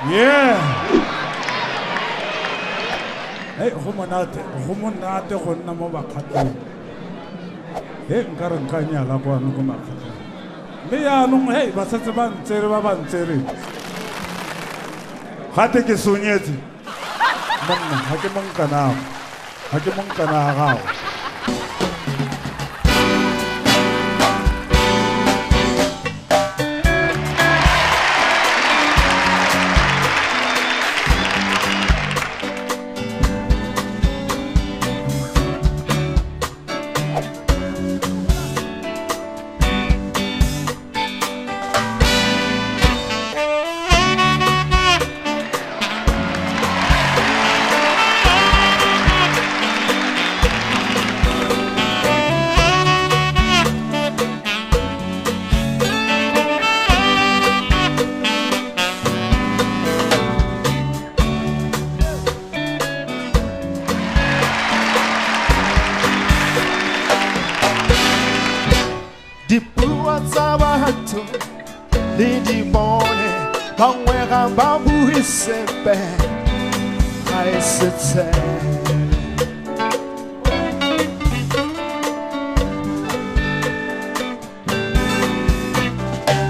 Yeah. Hey, go monate go nna mo bakgatong. Hey, nka re nka nyala kwa no go makgatong. Mme yaanong hey ba setse ba ntsere ba bantsere. Gate ke sonyetse. Monna ha ke monkana. Ha ke monkana gago. Lady morning, Bangwera Babu is sepe. I sit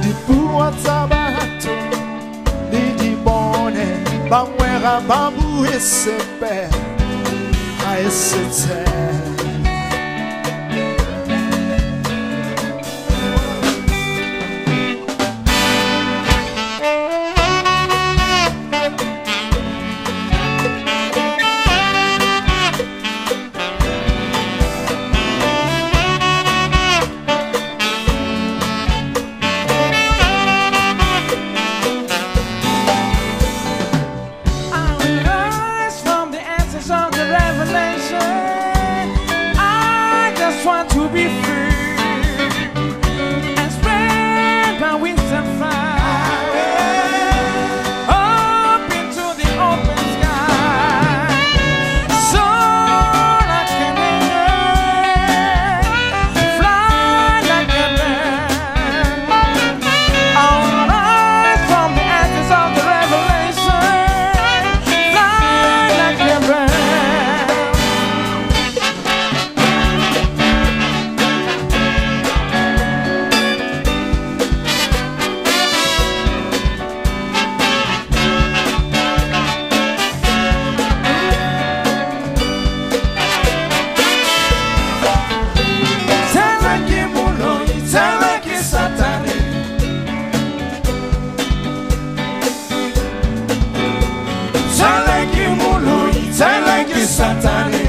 the Puatsabato, Lady morning, Bangwera Babu is sepe. I sit to be free and spread my wings and fly up into the open sky, so I can fly like a bird. I'll rise from the ashes of the revelation, fly like a bird. Satani.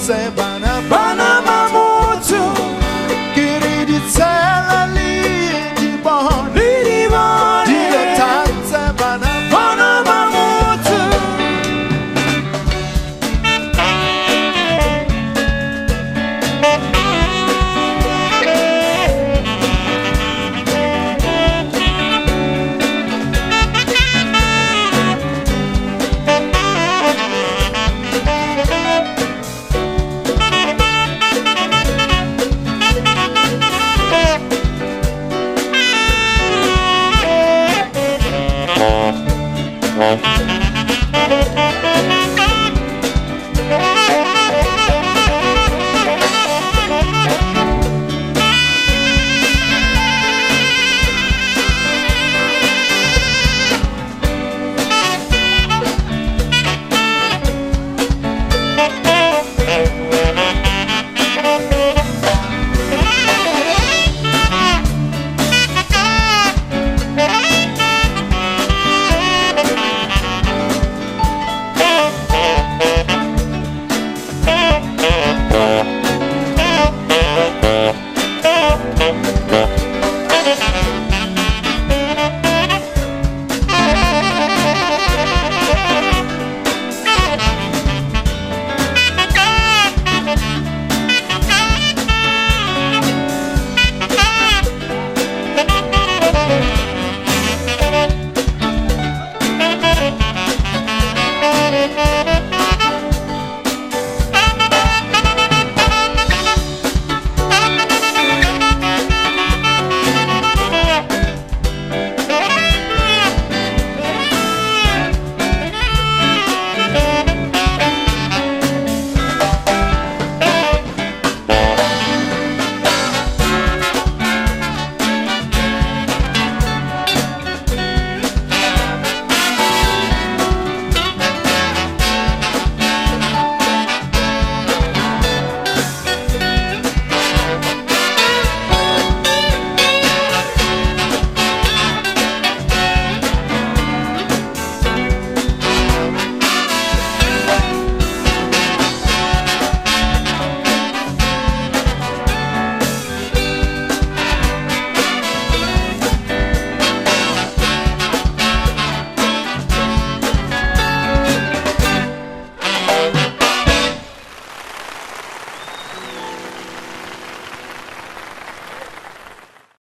Say